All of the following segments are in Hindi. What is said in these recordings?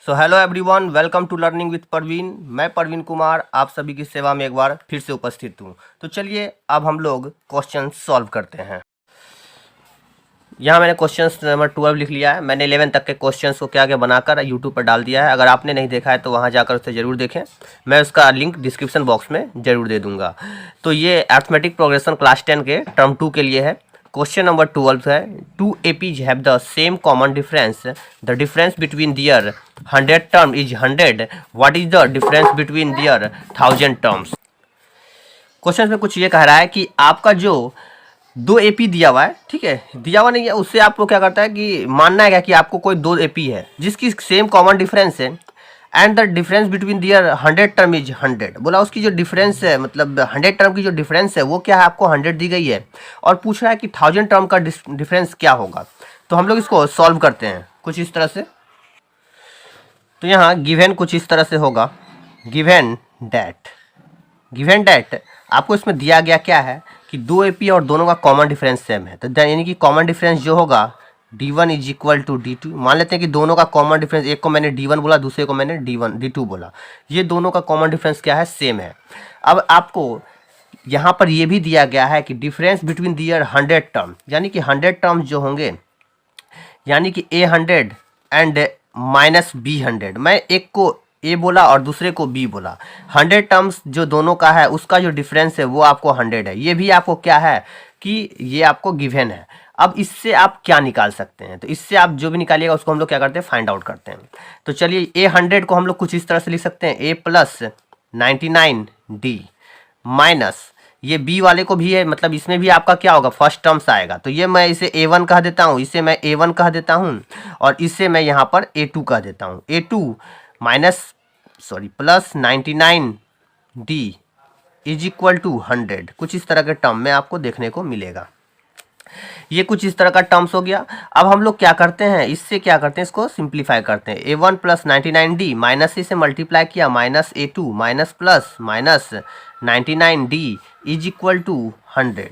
So hello everyone, welcome to learning with Parveen. मैं परवीन कुमार आप सभी की सेवा में एक बार फिर से उपस्थित हूँ। तो चलिए अब हम लोग क्वेश्चन सॉल्व करते हैं। यहाँ मैंने क्वेश्चन नंबर 12 लिख लिया है। मैंने 11 तक के क्वेश्चंस को क्या क्या बनाकर यूट्यूब पर डाल दिया है। अगर आपने नहीं देखा है तो वहाँ जाकर उसे ज़रूर देखें। मैं उसका लिंक डिस्क्रिप्शन बॉक्स में ज़रूर दे दूँगा। तो ये अरिथमेटिक प्रोग्रेशन क्लास 10 के टर्म 2 के लिए है। क्वेश्चन नंबर 12 है, two APs have the same common difference, the difference between their 100 term is 100, what is the difference between their 1000 terms. Question में कुछ ये कह रहा है कि आपका जो 2 एपी दिया हुआ है, ठीक है, दिया हुआ नहीं है, उससे आपको क्या करता है कि मानना है क्या कि आपको कोई 2 एपी है जिसकी सेम कॉमन डिफरेंस है and the difference between their 100 term is 100। बोला उसकी जो डिफरेंस है, मतलब 100 टर्म की जो डिफरेंस है वो क्या है, आपको 100 दी गई है और पूछ रहा है कि 1000 टर्म का डिफरेंस क्या होगा। तो हम लोग इसको सॉल्व करते हैं कुछ इस तरह से। तो यहाँ गिवन कुछ इस तरह से होगा, गिवन डैट आपको इसमें दिया गया क्या है कि 2 एपी और दोनों का कॉमन डिफरेंस सेम है। तो यानी कि कॉमन डिफरेंस जो होगा d1 is equal to d2। मान लेते हैं कि दोनों का कॉमन डिफरेंस, एक को मैंने d1 बोला, दूसरे को मैंने d2 बोला, ये दोनों का कॉमन डिफरेंस क्या है, सेम है। अब आपको यहाँ पर ये भी दिया गया है कि डिफरेंस बिटवीन दियर 100 टर्म, यानी कि 100 टर्म जो होंगे, यानी कि a100 एंड माइनस b100। मैं एक को ए बोला और दूसरे को बी बोला। 100 टर्म्स जो दोनों का है उसका जो डिफरेंस है वो आपको 100 है। ये भी आपको क्या है कि ये आपको गिवन है। अब इससे आप क्या निकाल सकते हैं, तो इससे आप जो भी निकालिएगा उसको हम लोग क्या करते हैं, फाइंड आउट करते हैं। तो चलिए a100 को हम लोग कुछ इस तरह से लिख सकते हैं, a प्लस 99d माइनस ये बी वाले को भी है, मतलब इसमें भी आपका क्या होगा, फर्स्ट टर्म्स आएगा। तो ये मैं इसे a1 कह देता हूँ, इसे मैं a1 कह देता हूँ और इसे मैं यहाँ पर a2 कह देता हूँ। a2 plus 99d is equal to 100। कुछ इस तरह के टर्म में आपको देखने को मिलेगा। ये कुछ इस तरह का टर्म्स हो गया। अब हम लोग क्या करते हैं, इससे क्या करते हैं, इसको सिंप्लीफाई करते हैं। a1 प्लस 99d माइनस से मल्टीप्लाई किया, minus a2 minus plus minus 99d is equal to 100।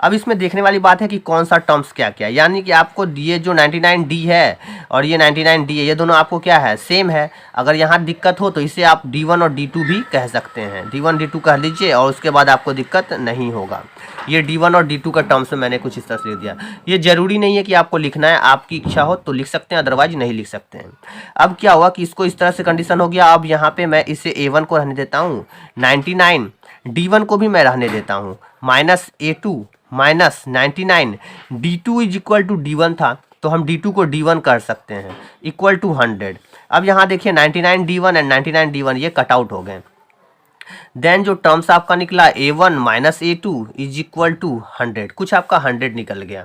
अब इसमें देखने वाली बात है कि कौन सा टर्म्स क्या क्या है, यानी कि आपको ये जो 99d है और ये 99d है, ये दोनों आपको क्या है, सेम है। अगर यहाँ दिक्कत हो तो इसे आप d1 और d2 भी कह सकते हैं, d1 d2 कह लीजिए और उसके बाद आपको दिक्कत नहीं होगा। ये d1 और d2 का टर्म्स में मैंने कुछ इस तरह से लिख दिया। ये जरूरी नहीं है कि आपको लिखना है, आपकी इच्छा हो तो लिख सकते हैं, अदरवाइज नहीं लिख सकते हैं। अब क्या हुआ कि इसको इस तरह से कंडीशन हो गया। अब यहाँ पे मैं इसे a1 को रहने देता हूँ, 99 d1 को भी मैं रहने देता हूँ, minus a2 minus 99 d2 is equal to d1 था तो हम d2 को d1 कर सकते हैं, इक्वल टू 100। अब यहाँ देखिए 99 d1 एंड 99 d1 ये कट आउट हो गए। देन जो टर्म्स आपका निकला a1 minus a2 is equal to 100, कुछ आपका 100 निकल गया।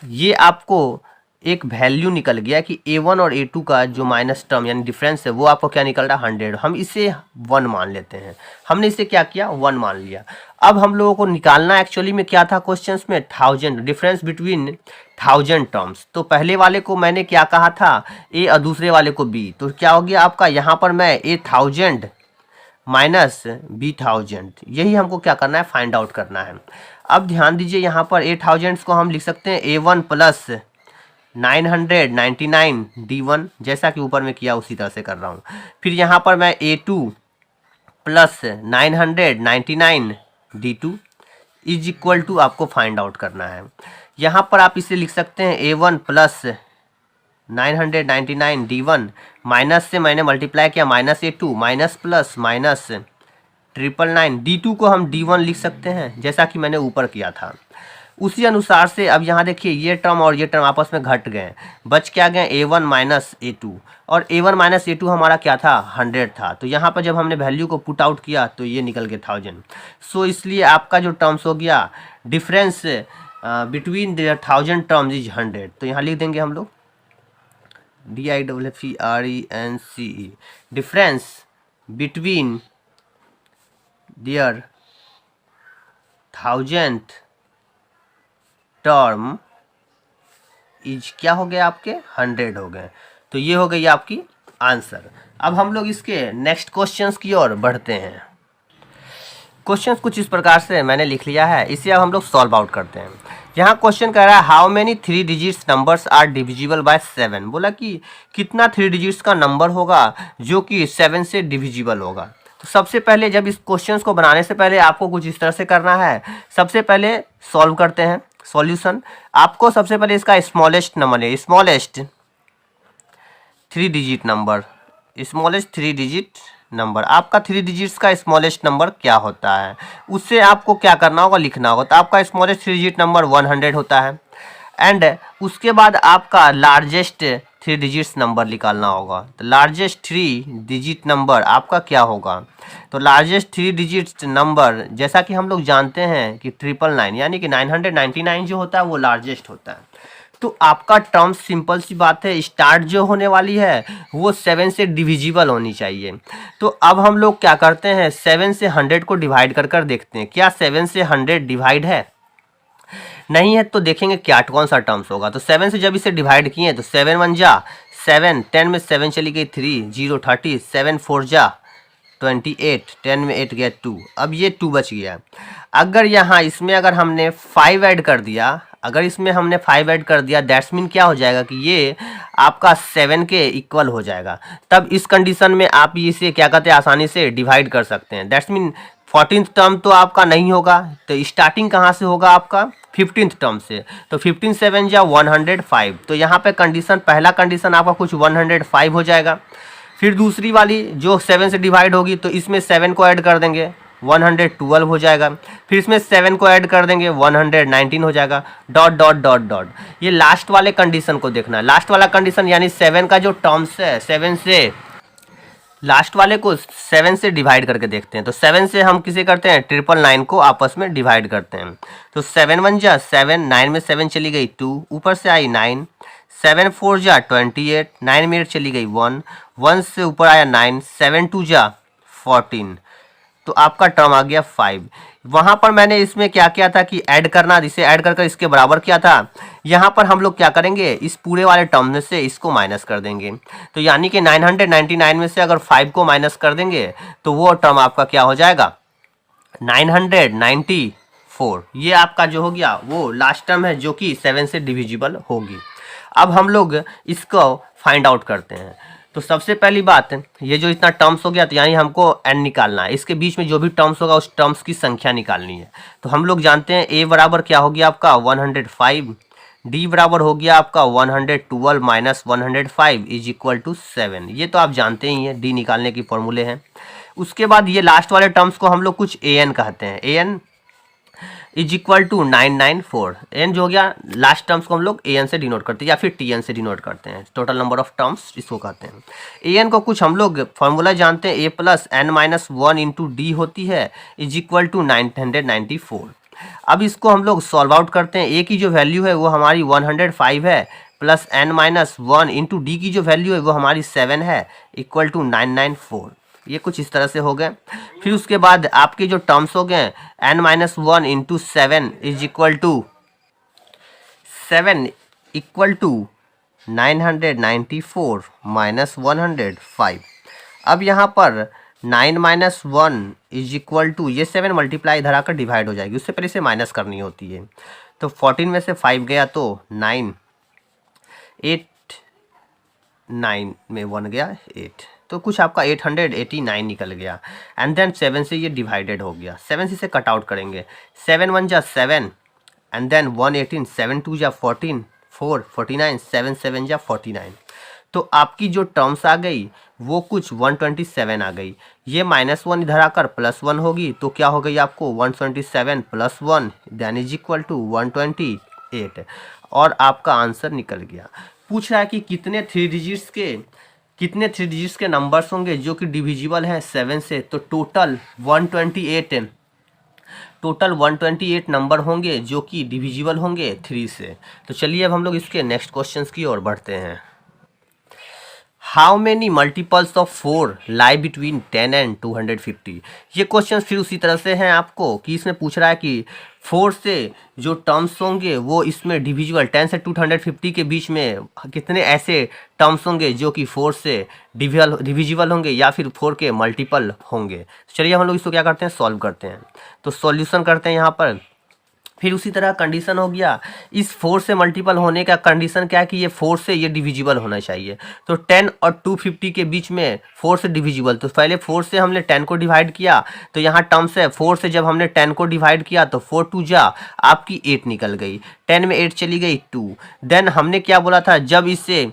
ये आपको एक वैल्यू निकल गया कि a1 और a2 का जो माइनस टर्म यानी डिफरेंस है वो आपको क्या निकल रहा है, 100। हम इसे 1 मान लेते हैं। हमने इसे क्या किया, 1 मान लिया। अब हम लोगों को निकालना एक्चुअली में क्या था क्वेश्चंस में, 1000, डिफरेंस बिटवीन 1000 टर्म्स। तो पहले वाले को मैंने क्या कहा था, a और दूसरे वाले को b। तो क्या हो गया आपका, यहाँ पर मैं a1000 माइनस b1000, यही हमको क्या करना है, फाइंड आउट करना है। अब ध्यान दीजिए यहाँ पर a1000 को हम लिख सकते हैं a1 प्लस 999 d1, जैसा कि ऊपर में किया उसी तरह से कर रहा हूँ। फिर यहाँ पर मैं a2 plus 999 d2 is equal to आपको फाइंड आउट करना है। यहाँ पर आप इसे लिख सकते हैं a1 प्लस 999 d1 माइनस से मैंने मल्टीप्लाई किया, minus a2 minus plus minus 999 d2 को हम d1 लिख सकते हैं जैसा कि मैंने ऊपर किया था। उसी अनुसार से अब यहाँ देखिए ये टर्म और ये टर्म आपस में घट गए, बच क्या गए, a1 माइनस a2, और a1 माइनस a2 हमारा क्या था, 100 था। तो यहाँ पर जब हमने वैल्यू को पुट आउट किया तो ये निकल गया 1000। सो इसलिए आपका जो टर्म्स हो गया, difference between the 1000 terms is 100। तो यहाँ लिख देंगे हम लोग DIFFERENCE, difference between their 1000 term is क्या हो गया आपके, 100 हो गए। तो ये हो गई आपकी आंसर। अब हम लोग इसके नेक्स्ट क्वेश्चंस की ओर बढ़ते हैं। क्वेश्चन कुछ इस प्रकार से मैंने लिख लिया है, इसे अब हम लोग सॉल्व आउट करते हैं। यहाँ क्वेश्चन कह रहा है how many 3 digits numbers are divisible by 7। बोला कि कितना 3 डिजिट्स का नंबर होगा जो कि 7 से डिविजिबल होगा। तो सबसे पहले जब इस क्वेश्चन को बनाने से पहले आपको कुछ इस तरह से करना है। सबसे पहले सॉल्व करते हैं सॉल्यूशन। आपको सबसे पहले इसका स्मॉलेस्ट नंबर है, smallest 3 digit number, smallest 3 digit number, आपका 3 डिजिट्स का स्मॉलेस्ट नंबर क्या होता है उससे आपको क्या करना होगा, लिखना होगा। तो आपका स्मॉलेस्ट 3 डिजिट नंबर 100 होता है एंड उसके बाद आपका लार्जेस्ट 3 डिजिट्स नंबर निकालना होगा। तो लार्जेस्ट 3 डिजिट नंबर आपका क्या होगा, तो लार्जेस्ट 3 डिजिट नंबर जैसा कि हम लोग जानते हैं कि 999 यानी कि 999 जो होता है वो लार्जेस्ट होता है। तो आपका टर्म सिंपल सी बात है, स्टार्ट जो होने वाली है वो 7 से डिविजिबल होनी चाहिए। तो अब हम लोग क्या करते हैं, 7 से 100 को डिवाइड कर कर देखते हैं क्या 7 से 100 डिवाइड है, नहीं है तो देखेंगे क्या कौन सा टर्म्स होगा। तो 7 से जब इसे डिवाइड किए तो 7 1 जा 7, 10 में 7 चली गई 3, 0 30, 7 4 जा 28, 10 में 8 गया 2, अब ये 2 बच गया। अगर यहाँ इसमें अगर हमने 5 ऐड कर दिया, अगर इसमें हमने 5 ऐड कर दिया दैट्स मीन क्या हो जाएगा कि ये आपका 7 के इक्वल हो जाएगा। तब इस कंडीशन में आप इसे क्या कहते हैं आसानी से डिवाइड कर सकते हैं। दैट्स मीन 14th टर्म तो आपका नहीं होगा, तो स्टार्टिंग कहाँ से होगा आपका 15th टर्म से। तो 15 7 जा 105, तो यहाँ पे कंडीशन पहला कंडीशन आपका कुछ 105 हो जाएगा। फिर दूसरी वाली जो 7 से डिवाइड होगी तो इसमें 7 को ऐड कर देंगे 112 हो जाएगा। फिर इसमें 7 को ऐड कर देंगे 119 हो जाएगा, डॉट डॉट डॉट डॉट। ये लास्ट वाले कंडीशन को देखना है, लास्ट वाला कंडीशन यानी 7 का जो टर्म्स है 7 से लास्ट वाले को 7 से डिवाइड करके देखते हैं। तो 7 से हम किसे करते हैं 999 को आपस में डिवाइड करते हैं। तो 7 1 जा 7, 9 में 7 चली गई 2, ऊपर से आई 9, 7 4 जा 28, 9 में 8 चली गई 1, 1 से ऊपर आया 9, 7 2 जा 14, तो आपका टर्म आ गया 5। वहाँ पर मैंने इसमें क्या किया था कि ऐड करना, जिसे ऐड कर इसके बराबर किया था। यहाँ पर हम लोग क्या करेंगे इस पूरे वाले टर्म में से इसको माइनस कर देंगे। तो यानी कि 999 में से अगर 5 को माइनस कर देंगे तो वो टर्म आपका क्या हो जाएगा 994। ये आपका जो हो गया वो लास्ट टर्म है जो कि 7 से डिविजिबल होगी। अब हम लोग इसको फाइंड आउट करते हैं। तो सबसे पहली बात ये जो इतना टर्म्स हो गया तो यानी हमको n निकालना है, इसके बीच में जो भी टर्म्स होगा उस टर्म्स की संख्या निकालनी है। तो हम लोग जानते हैं a बराबर क्या हो गया आपका 105, d बराबर हो गया आपका 112 माइनस 105 इज इक्वल टू 7। ये तो आप जानते ही हैं d निकालने की फॉर्मूले हैं। उसके बाद ये लास्ट वाले टर्म्स को हम लोग कुछ an कहते हैं, an is equal to 994। N जो हो गया लास्ट टर्म्स को हम लोग ए एन से डिनोट करते हैं या फिर टी एन से डिनोट करते हैं, टोटल नंबर ऑफ टर्म्स इसको कहते हैं। ए एन को कुछ हम लोग फॉर्मूला जानते हैं, a plus n minus 1 into d होती है इज इक्वल टू 994। अब इसको हम लोग सॉल्व आउट करते हैं। ए की जो वैल्यू है वो हमारी 105 है, plus n minus 1 into d की जो वैल्यू है वो हमारी 7 है, इक्वल टू 994। ये कुछ इस तरह से हो गए। फिर उसके बाद आपके जो टर्म्स हो गए n minus 1 into 7 is equal to 7 equal to 994 minus 105। अब यहाँ पर 9 माइनस 1 इज इक्वल टू ये 7 मल्टीप्लाई इधर आकर डिवाइड हो जाएगी, उससे पहले इसे माइनस करनी होती है। तो 14 में से 5 गया तो 9, 8 9 में 1 गया 8, तो कुछ आपका 889 निकल गया। एंड देन 7 से ये डिवाइडेड हो गया, 7 से इसे कट आउट करेंगे। 7 1 जा 7 एंड देन 118, 7 2 जा 14, 4 49, 7 7 जा 49। तो आपकी जो टर्म्स आ गई वो कुछ 127 आ गई। ये माइनस 1 इधर आकर प्लस 1 होगी तो क्या हो गई आपको 127 plus 1 then is equal to 128 और आपका आंसर निकल गया। पूछ रहा है कि कितने 3 डिजिट्स के नंबर्स होंगे जो कि डिविजिबल हैं 7 से। तो टोटल 128 नंबर होंगे जो कि डिविजिबल होंगे 3 से। तो चलिए अब हम लोग इसके नेक्स्ट क्वेश्चंस की ओर बढ़ते हैं। How many multiples of 4 lie between 10 and 250। ये क्वेश्चन फिर उसी तरह से हैं आपको कि इसमें पूछ रहा है कि 4 से जो टर्म्स होंगे वो इसमें डिविजिबल 10 से 250 के बीच में कितने ऐसे टर्म्स होंगे जो कि 4 से डिविजिबल होंगे या फिर 4 के मल्टीपल होंगे। चलिए हम लोग इसको क्या करते हैं, सॉल्व करते हैं। तो सॉल्यूशन करते हैं यहाँ पर। फिर उसी तरह कंडीशन हो गया, इस 4 से मल्टीपल होने का कंडीशन क्या है कि ये 4 से ये डिविजिबल होना चाहिए। तो 10 और 250 के बीच में 4 से डिविजिबल, तो पहले 4 से हमने 10 को डिवाइड किया, तो यहाँ टर्म्स है 4 से जब हमने 10 को डिवाइड किया तो 4 2 जा आपकी 8 निकल गई, 10 में 8 चली गई 2। देन हमने क्या बोला था, जब इसे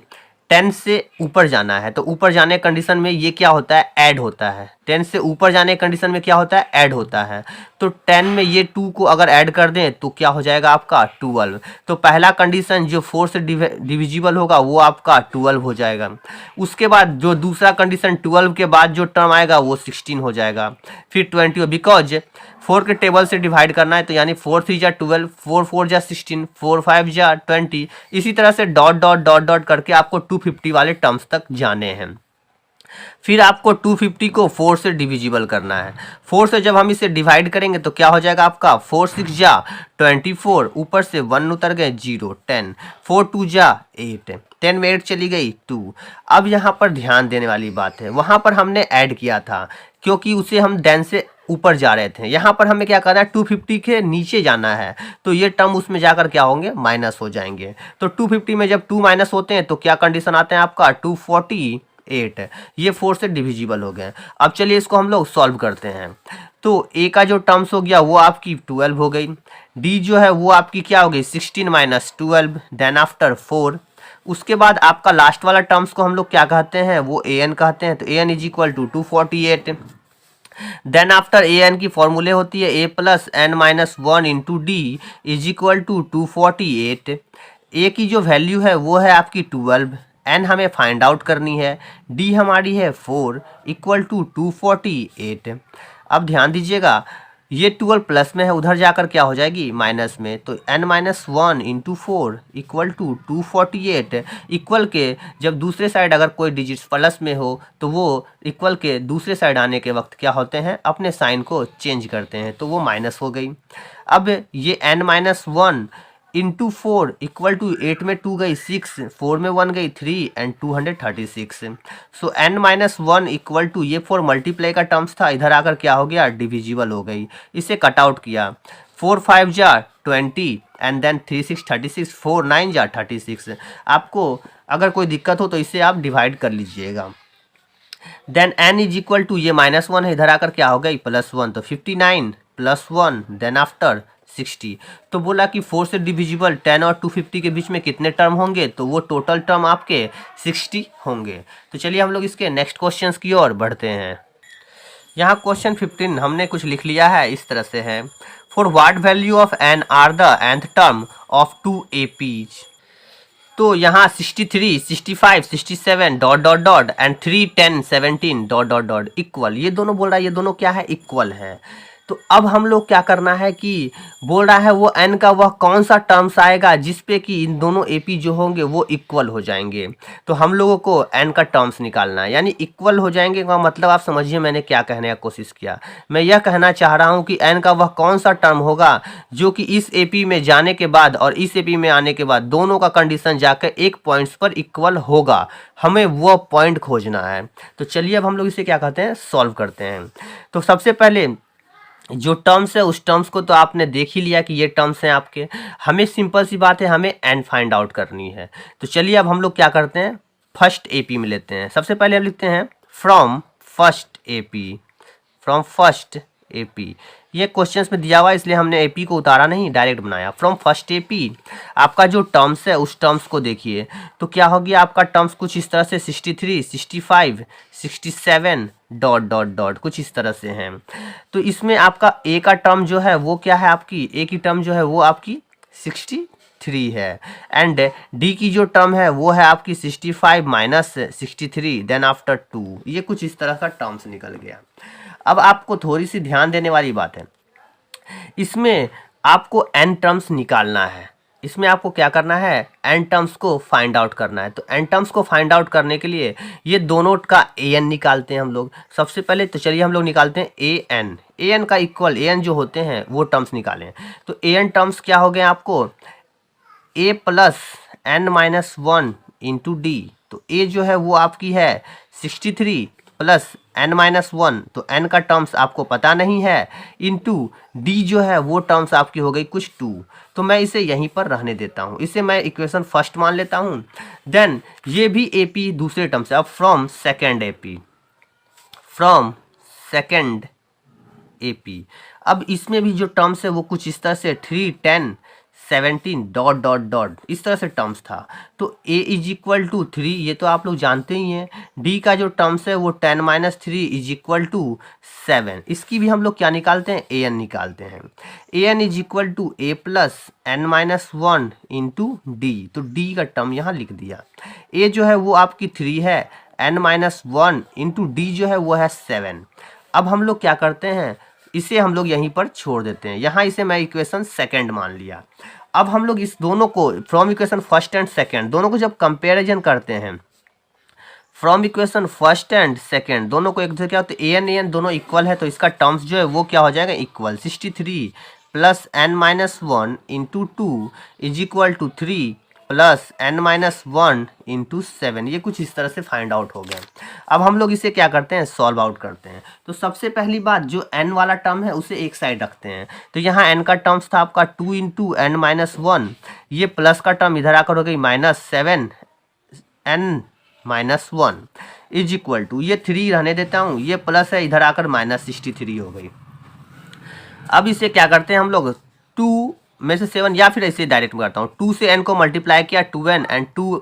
10 से ऊपर जाना है तो ऊपर जाने कंडीशन में ये क्या होता है, ऐड होता है। 10 से ऊपर जाने कंडीशन में क्या होता है, ऐड होता है। तो 10 में ये 2 को अगर ऐड कर दें तो क्या हो जाएगा आपका 12। तो पहला कंडीशन जो 4 से डिविजिबल होगा वो आपका 12 हो जाएगा। उसके बाद जो दूसरा कंडीशन 12 के बाद जो टर्म आएगा वो 16 हो जाएगा। फिर 20, बिकॉज 4 के टेबल से डिवाइड करना है, तो यानी 4 3 जा 12, 4 4 जा 16, 4 5 जा 20। इसी तरह से डॉट डॉट डॉट डॉट करके आपको 250 वाले टर्म्स तक जाने हैं। फिर आपको 250 को 4 से डिविजिबल करना है। 4 से जब हम इसे डिवाइड करेंगे तो क्या हो जाएगा आपका 4 6 जा 24, ऊपर से 1 उतर गए 0 10, 4 2 जा 8, 10 में 8 चली गई 2। अब यहाँ पर ध्यान देने वाली बात है, वहाँ पर हमने ऐड किया था क्योंकि उसे हम 10 से ऊपर जा रहे थे। यहाँ पर हमें क्या करना है, 250 के नीचे जाना है, तो ये टर्म उसमें जाकर क्या होंगे, माइनस हो जाएंगे। तो 250 में जब 2 माइनस होते हैं तो क्या कंडीशन आते हैं आपका 248, ये 4 से डिविजिबल हो गए। अब चलिए इसको हम लोग सॉल्व करते हैं। तो ए का जो टर्म्स हो गया वो आपकी 12 हो गई, डी जो है वो आपकी क्या हो गई 16 माइनस 12, देन आफ्टर 4। उसके बाद आपका लास्ट वाला टर्म्स को हम लोग क्या कहते हैं, वो ए एन कहते हैं। तो a n is equal to 248। Then after a n की फॉर्मूले होती है a plus n minus 1 into d is equal to 248। A की जो वैल्यू है वो है आपकी 12, एन हमें फाइंड आउट करनी है, डी हमारी है 4 इक्वल टू 248। अब ध्यान दीजिएगा ये 12 प्लस में है, उधर जाकर क्या हो जाएगी माइनस में। तो n minus 1 into 4 equal to 248। Equal के जब दूसरे साइड अगर कोई डिजिट्स प्लस में हो तो वो इक्वल के दूसरे साइड आने के वक्त क्या होते हैं, अपने साइन को चेंज करते हैं, तो वो माइनस हो गई। अब ये n minus 1 into 4 equal to 8 में 2 गई 6, 4 में 1 गई 3 and 236। So n minus 1 equal to, ये 4 मल्टीप्लाई का टर्म्स था, इधर आकर क्या हो गया डिविजिबल हो गई। इसे कट आउट किया, 4 5 जा 20 एंड देन 3 6 36, 4 9 जा 36। आपको अगर कोई दिक्कत हो तो इसे आप डिवाइड कर लीजिएगा। Then n is equal to, ये माइनस 1 है, इधर आकर क्या हो गई +1, तो 59 + 1 देन आफ्टर 60। तो बोला कि 4 से डिविजिबल 10 और 250 के बीच में कितने टर्म होंगे, तो वो टोटल टर्म आपके 60 होंगे। तो चलिए हम लोग इसके नेक्स्ट क्वेश्चंस की ओर बढ़ते हैं। यहाँ क्वेश्चन 15 हमने कुछ लिख लिया है, इस तरह से है, for what value of n are the nth term of 2 APs। तो यहाँ 63 65 67 dot dot dot and 3 10 17 dot dot dot equal, ये दोनों बोल रहा है, ये दोनों क्या है, इक्वल है। तो अब हम लोग क्या करना है कि बोल रहा है वो n का वह कौन सा टर्म्स आएगा जिसपे कि इन दोनों AP जो होंगे वो इक्वल हो जाएंगे। तो हम लोगों को n का टर्म्स निकालना है, यानी इक्वल हो जाएंगे का मतलब आप समझिए मैंने क्या कहने का कोशिश किया। मैं यह कहना चाह रहा हूँ कि n का वह कौन सा टर्म होगा जो कि इस AP में जाने के बाद और इस AP में आने के बाद दोनों का कंडीशन जाकर एक पॉइंट्स पर इक्वल होगा, हमें वो पॉइंट खोजना है। तो चलिए अब हम लोग इसे क्या कहते हैं, सॉल्व करते हैं। तो सबसे पहले जो टर्म्स है उस टर्म्स को तो आपने देख ही लिया कि ये टर्म्स हैं आपके, हमें सिंपल सी बात है, हमें n फाइंड आउट करनी है। तो चलिए अब हम लोग क्या करते हैं, फर्स्ट AP में लेते हैं। सबसे पहले हम लिखते हैं from first AP, from first AP। ये क्वेश्चंस में दिया हुआ है इसलिए हमने AP को उतारा नहीं, डायरेक्ट बनाया। फ्रॉम फर्स्ट AP आपका जो टर्म्स है उस टर्म्स को देखिए, तो क्या हो गया आपका टर्म्स कुछ इस तरह से 63 65 67 डॉट डॉट डॉट कुछ इस तरह से हैं। तो इसमें आपका A का टर्म जो है वो क्या है, आपकी A की टर्म जो है वो आपकी 63 है, एंड D की जो टर्म है वो है आपकी 65 माइनस 63 देन आफ्टर 2। ये कुछ इस तरह का टर्म्स निकल गया। अब आपको थोड़ी सी ध्यान देने वाली बात है, इसमें आपको n टर्म्स निकालना है। इसमें आपको क्या करना है, एन टर्म्स को फाइंड आउट करना है। तो एन टर्म्स को फाइंड आउट करने के लिए ये दोनों का ए एन निकालते हैं हम लोग सबसे पहले। तो चलिए हम लोग निकालते हैं ए एन का इक्वल, ए एन जो होते हैं वो टर्म्स निकालें। तो ए एन टर्म्स क्या हो गए आपको, a plus n minus one into D. तो ए जो है वो आपकी है 63 प्लस एन माइनस वन, तो एन का टर्म्स आपको पता नहीं है, इंटू डी जो है वो टर्म्स आपकी हो गई कुछ 2। तो मैं इसे यहीं पर रहने देता हूँ, इसे मैं इक्वेशन फर्स्ट मान लेता हूँ। देन ये भी ए पी दूसरे टर्म से, अब from second A P, from second A P. अब इसमें भी जो टर्म्स है वो कुछ इस तरह से 3 10 17 डॉट डॉट डॉट इस तरह से टर्म्स था। तो a इज इक्वल टू 3, ये तो आप लोग जानते ही हैं। d का जो टर्म्स है वो 10 माइनस 3 इज इक्वल टू 7। इसकी भी हम लोग क्या निकालते हैं, a n निकालते हैं। a n is equal to a plus n minus one into D. तो d का टर्म यहाँ लिख दिया। a जो है वो आपकी 3 है, n minus one into D जो है वो है 7। अब हम लोग क्या करते हैं, इसे हम लोग यहीं पर छोड़ देते हैं, यहाँ इसे मैं इक्वेशन सेकंड मान लिया। अब हम लोग इस दोनों को from equation first and second दोनों को जब कंपैरिजन करते हैं, from equation first and second दोनों को एक दूसरे क्या होता है, ए एन दोनों इक्वल है, तो इसका टर्म्स जो है वो क्या हो जाएगा, equal. 63 plus n minus one into two is equal to 3 plus n minus one into 7। ये कुछ इस तरह से फाइंड आउट हो गया। अब हम लोग इसे क्या करते हैं, सॉल्व आउट करते हैं। तो सबसे पहली बात, जो n वाला टर्म है उसे एक साइड रखते हैं। तो यहाँ n का टर्म्स था आपका 2 इंटू एन माइनस वन, ये प्लस का टर्म इधर आकर हो गई minus 7 n minus one is equal to, ये 3 रहने देता हूँ, ये प्लस है इधर आकर माइनस 63 हो गई। अब इसे क्या करते हैं हम लोग, 2 में से 7, या फिर ऐसे डायरेक्ट में करता हूँ, 2 से n को मल्टीप्लाई किया 2n एंड 2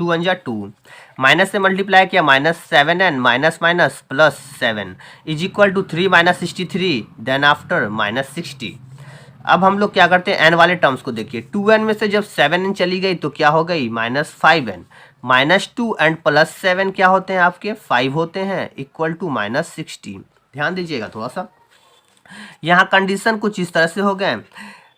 1 जा 2, माइनस से मल्टीप्लाई किया minus 7n minus minus plus 7 is equal to 3 minus 63 then after minus 60। अब हम लोग क्या करते हैं, n वाले टर्म्स को देखिए, 2n में से जब 7n चली गई तो क्या हो गई, minus 5n, minus 2 and plus 7 क्या होते हैं आपके 5 होते हैं, इक्वल टू माइनस 60। ध्यान दीजिएगा थोड़ा सा, यहाँ कंडीशन कुछ इस तरह से हो गए,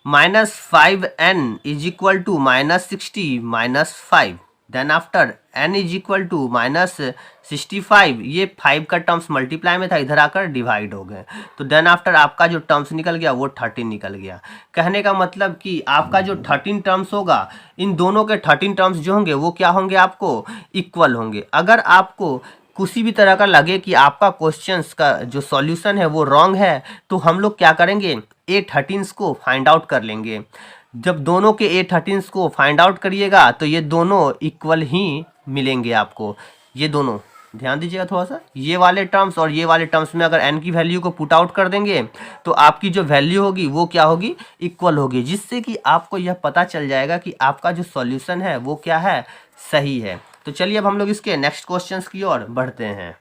minus 5n is equal to minus 60 minus 5, then after n is equal to minus 65, ये 5 का टर्म्स मल्टीप्लाई में था, इधर आकर डिवाइड हो गए। तो देन आफ्टर आपका जो टर्म्स निकल गया वो 13 निकल गया। कहने का मतलब कि आपका जो 13 टर्म्स होगा, इन दोनों के 13 टर्म्स जो होंगे वो क्या होंगे, आपको इक्वल होंगे। अगर आपको किसी भी तरह का लगे कि आपका क्वेश्चंस का जो सॉल्यूशन है वो रॉन्ग है, तो हम लोग क्या करेंगे, A13 को फाइंड आउट कर लेंगे। जब दोनों के A13 को फाइंड आउट करिएगा तो ये दोनों इक्वल ही मिलेंगे आपको। ये दोनों ध्यान दीजिएगा थोड़ा सा, ये वाले टर्म्स और ये वाले टर्म्स में अगर n की वैल्यू को पुट आउट कर देंगे तो आपकी जो वैल्यू होगी वो क्या होगी, इक्वल होगी, जिससे कि आपको यह पता चल जाएगा कि आपका जो सॉल्यूशन है वो क्या है, सही है। तो चलिए अब हम लोग इसके नेक्स्ट क्वेश्चंस की ओर बढ़ते हैं।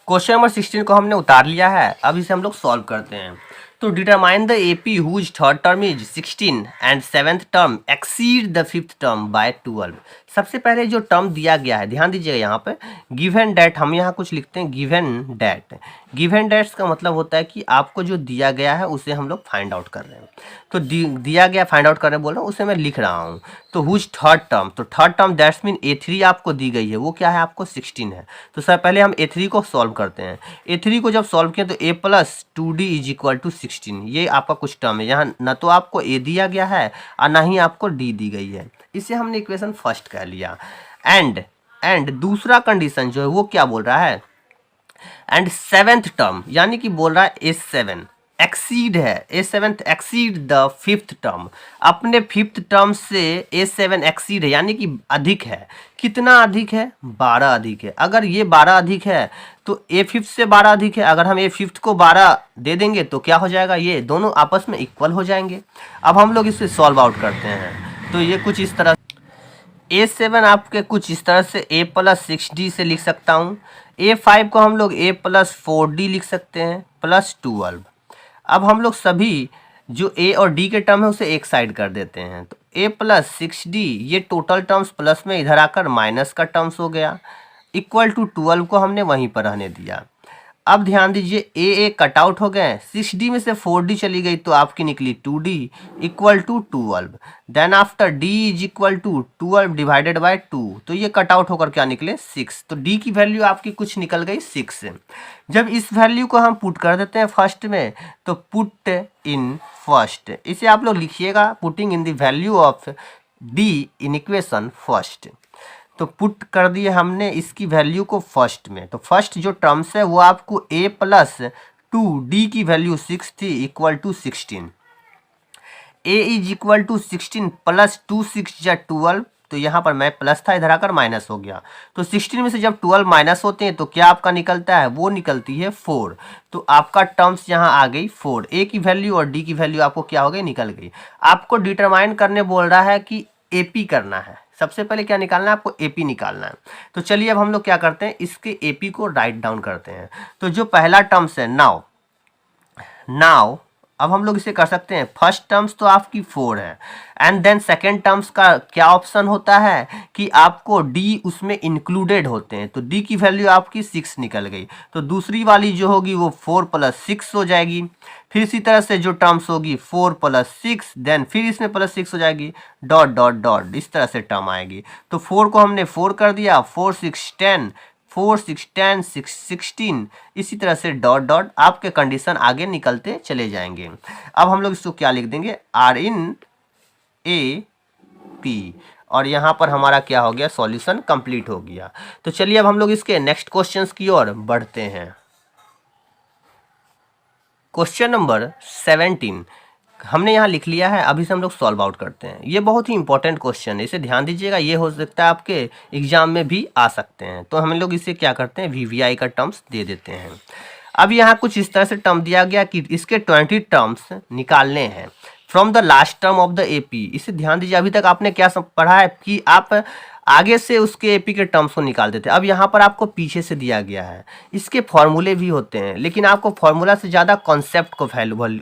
क्वेश्चन नंबर 16 को हमने उतार लिया है, अब इसे हम लोग सॉल्व करते हैं। तो determine the AP whose third term is 16 and seventh term exceed the fifth term by 12। सबसे पहले जो टर्म दिया गया है, ध्यान दीजिएगा यहाँ पे गिवन डेट, हम यहाँ कुछ लिखते हैं गिवन डेट। गिवन डेट्स का मतलब होता है कि आपको जो दिया गया है उसे हम लोग फाइंड आउट कर रहे हैं। तो दिया गया फाइंड आउट करने बोल रहा हूँ, उसे मैं लिख रहा हूँ। तो हुज थर्ड टर्म, तो third term that's mean A3 आपको दी गई है, वो क्या है आपको 16 है। तो सर पहले हम A3 को सॉल्व करते हैं। A3 को जब सॉल्व किया तो A plus 2D is equal to 16, ये आपका कुछ टर्म है। यहाँ न तो आपको A दिया गया है और ना ही आपको D दी गई है, इसे हमने इक्वेशन फर्स्ट कह लिया। एंड दूसरा कंडीशन जो है वो क्या बोल रहा है, एंड सेवेंथ टर्म, यानी कि बोल रहा है A7 एक्सीड है, A7 exceed the fifth term, अपने फिफ्थ टर्म से A7 एक्सीड है, यानी कि अधिक है। कितना अधिक है, 12 अधिक है। अगर ये 12 अधिक है तो A5 से 12 अधिक है, अगर हम A5 को 12 दे देंगे तो क्या हो जाएगा, ये दोनों आपस में इक्वल हो जाएंगे। अब हम लोग इसे सॉल्व आउट करते हैं। तो ये कुछ इस तरह, A7 आपके कुछ इस तरह से A प्लस 6D से लिख सकता हूँ। A5 को हम लोग A प्लस 4D लिख सकते हैं प्लस 12। अब हम लोग सभी जो A और D के टर्म है उसे एक साइड कर देते हैं। तो A प्लस 6D, ये टोटल टर्म्स प्लस में इधर आकर माइनस का टर्म्स हो गया, इक्वल टू 12 को हमने वहीं पर रहने दिया। अब ध्यान दीजिए ए कट आउट हो गए, 6d में से 4d चली गई तो आपकी निकली 2d equal to 12। Then after d is equal to 12 divided by 2, तो ये कट आउट होकर क्या निकले 6, तो d की वैल्यू आपकी कुछ निकल गई 6। जब इस वैल्यू को हम पुट कर देते हैं फर्स्ट में, तो पुट इन फर्स्ट, इसे आप लोग लिखिएगा putting in the value of d in equation first. तो पुट कर दिए हमने इसकी वैल्यू को फर्स्ट में, तो फर्स्ट जो टर्म्स है वो आपको a प्लस 2d की वैल्यू 6 थी equal to 16, a is equal to 16 plus 2 6 या 12, तो यहाँ पर मैं प्लस था इधर आकर माइनस हो गया, तो 16 में से जब 12 माइनस होते हैं तो क्या आपका निकलता है, वो निकलती है 4। तो आपका टर्म्स यहाँ आ गई 4, a की वैल्यू और d की वैल्यू आपको क्या हो गई, निकल गई। आपको डिटरमाइन करने बोल रहा है कि एपी करना है, सबसे पहले क्या निकालना है आपको, एपी निकालना है। तो चलिए अब हम लोग क्या करते हैं, इसके एपी को राइट डाउन करते हैं। तो जो पहला टर्म्स है नाउ अब हम लोग इसे कर सकते हैं, फर्स्ट टर्म्स तो आपकी 4 है, एंड देन सेकेंड टर्म्स का क्या ऑप्शन होता है कि आपको d उसमें इंक्लूडेड होते हैं, तो d की वैल्यू आपकी 6 निकल गई, तो दूसरी वाली जो होगी वो 4 प्लस 6 हो जाएगी। फिर इसी तरह से जो टर्म्स होगी 4 प्लस 6, देन फिर इसमें प्लस 6 हो जाएगी, डॉट डॉट डॉट, इस तरह से टर्म आएगी। तो 4 को हमने 4 कर दिया, 4 6 10, 4 6 10 6 16, इसी तरह से डॉट डॉट आपके कंडीशन आगे निकलते चले जाएंगे। अब हम लोग इसको क्या लिख देंगे, आर इन ए पी, और यहाँ पर हमारा क्या हो गया, सॉल्यूशन कंप्लीट हो गया। तो चलिए अब हम लोग इसके नेक्स्ट क्वेश्चंस की ओर बढ़ते हैं। क्वेश्चन नंबर 17 हमने यहाँ लिख लिया है, अभी से हम लोग सॉल्व आउट करते हैं। ये बहुत ही इंपॉर्टेंट क्वेश्चन है, इसे ध्यान दीजिएगा, ये हो सकता है आपके एग्जाम में भी आ सकते हैं। तो हम लोग इसे क्या करते हैं, वीवीआई का टर्म्स दे देते हैं। अब यहाँ कुछ इस तरह से टर्म दिया गया कि इसके 20 टर्म्स निकालने हैं from the last term of the AP. इसे ध्यान दीजिए, अभी तक आपने क्या पढ़ा है कि आप आगे से उसके एपी के टर्म्स को निकाल देते हैं। अब यहाँ पर आपको पीछे से दिया गया है, इसके फॉर्मूले भी होते हैं, लेकिन आपको फॉर्मूला से ज़्यादा कॉन्सेप्ट को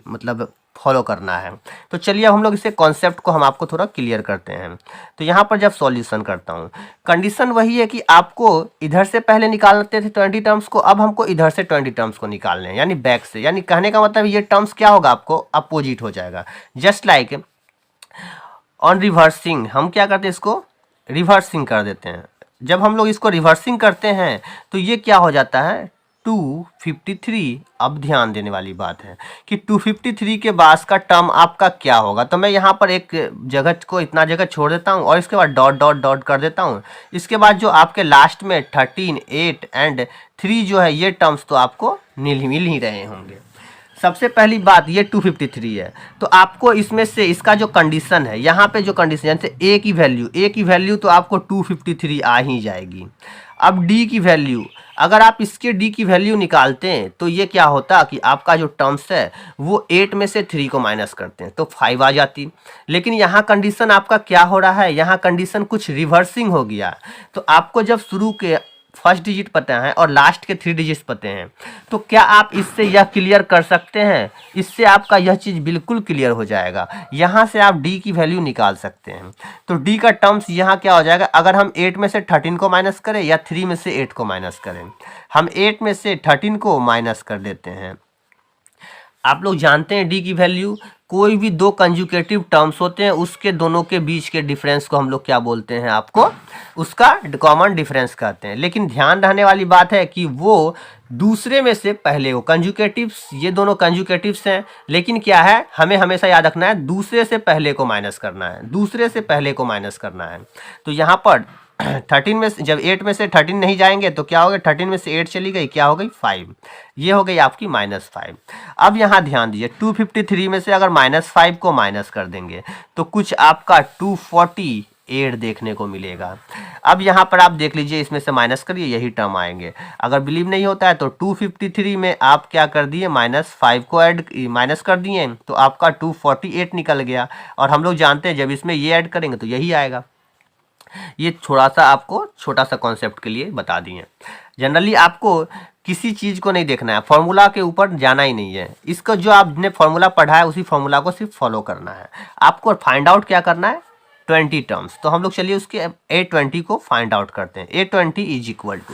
मतलब फॉलो करना है। तो चलिए अब हम लोग इसे कॉन्सेप्ट को हम आपको थोड़ा क्लियर करते हैं। तो यहाँ पर जब सॉल्यूशन करता हूँ, कंडीशन वही है कि आपको इधर से पहले निकालते थे 20 टर्म्स को, अब हमको इधर से 20 टर्म्स को निकालने हैं, यानी बैक से, यानी कहने का मतलब ये टर्म्स क्या होगा, आपको अपोजिट हो जाएगा। जस्ट लाइक ऑन रिवर्सिंग, हम क्या करते हैं, इसको रिवर्सिंग कर देते हैं। जब हम लोग इसको रिवर्सिंग करते हैं तो ये क्या हो जाता है, 253। अब ध्यान देने वाली बात है कि 253 के बाद का टर्म आपका क्या होगा। तो मैं यहाँ पर एक जगह को इतना जगह छोड़ देता हूँ और इसके बाद डॉट डॉट डॉट कर देता हूँ। इसके बाद जो आपके लास्ट में 13, 8 एंड 3 जो है, ये टर्म्स तो आपको मिल ही रहे होंगे। सबसे पहली बात, ये 253 है, तो आपको इसमें से इसका जो कंडीशन है, यहाँ पे जो कंडीशन, जैसे ए की वैल्यू तो आपको 253 आ ही जाएगी। अब डी की वैल्यू, अगर आप इसके डी की वैल्यू निकालते हैं तो ये क्या होता कि आपका जो टर्म्स है वो 8 में से 3 को माइनस करते हैं तो 5 आ जाती। लेकिन यहाँ कंडीशन आपका क्या हो रहा है, यहाँ कंडीशन कुछ रिवर्सिंग हो गया। तो आपको जब शुरू के फर्स्ट डिजिट पता है और लास्ट के 3 डिजिट्स पते हैं, तो क्या आप इससे यह क्लियर कर सकते हैं, इससे आपका यह चीज़ बिल्कुल क्लियर हो जाएगा। यहाँ से आप डी की वैल्यू निकाल सकते हैं। तो डी का टर्म्स यहाँ क्या हो जाएगा, अगर हम 8 में से 13 को माइनस करें या 3 में से 8 को माइनस करें, हम 8 में से 13 को माइनस कर देते हैं। आप लोग जानते हैं डी की वैल्यू, कोई भी दो कंजुकेटिव टर्म्स होते हैं उसके दोनों के बीच के डिफरेंस को हम लोग क्या बोलते हैं, आपको उसका कॉमन डिफरेंस कहते हैं। लेकिन ध्यान रहने वाली बात है कि वो दूसरे में से पहले हो, कंजुकेटिव्स, ये दोनों कंजुकेटिव्स हैं, लेकिन क्या है, हमें हमेशा याद रखना है दूसरे से पहले को माइनस करना है, दूसरे से पहले को माइनस करना है। तो यहाँ पर 13 में से जब 8 में से 13 नहीं जाएंगे तो क्या हो गया, 13 में से 8 चली गई, क्या हो गई 5, ये हो गई आपकी -5। अब यहाँ ध्यान दीजिए, 253 में से अगर -5 को माइनस कर देंगे तो कुछ आपका 248 देखने को मिलेगा। अब यहाँ पर आप देख लीजिए, इसमें से माइनस करिए, यही टर्म आएंगे। अगर बिलीव नहीं होता है तो 253 में आप क्या कर दिए, -5 को ऐड माइनस कर दिए तो आपका 248 निकल गया। और हम लोग जानते हैं जब इसमें ये ऐड करेंगे तो यही आएगा। ये थोड़ा सा आपको छोटा सा कॉन्सेप्ट के लिए बता दिए। जनरली आपको किसी चीज़ को नहीं देखना है, फॉर्मूला के ऊपर जाना ही नहीं है। इसका जो आपने फॉर्मूला पढ़ा है उसी फॉर्मूला को सिर्फ फॉलो करना है। आपको फाइंड आउट क्या करना है, 20 टर्म्स। तो हम लोग चलिए उसके A20 को फाइंड आउट करते हैं। A20 is equal to,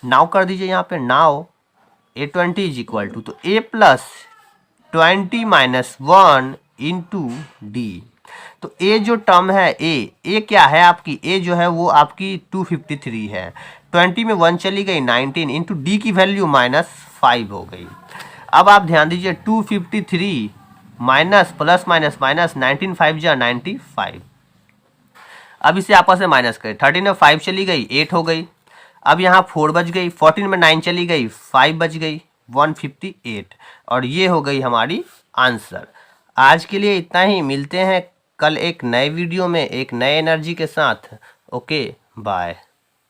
now कर दीजिए यहाँ पे, now A20 is equal to, तो A plus 20 minus 1 into D. तो A जो टर्म है A क्या है आपकी, A जो है वो आपकी 253 है, 20 में 1 चली गई 19 इंटू डी की वैल्यू -5 हो गई। अब आप ध्यान दीजिए 253 माइनस प्लस माइनस माइनस 19 5 जा 95। अब इसे आपस में माइनस करें, 13 में 5 चली गई 8 हो गई। अब यहाँ 4 बच गई, 14 में 9 चली गई 5 बच गई 158, और ये हो गई हमारी आंसर। आज के लिए इतना ही, मिलते हैं कल एक नए वीडियो में एक नए एनर्जी के साथ। Okay bye.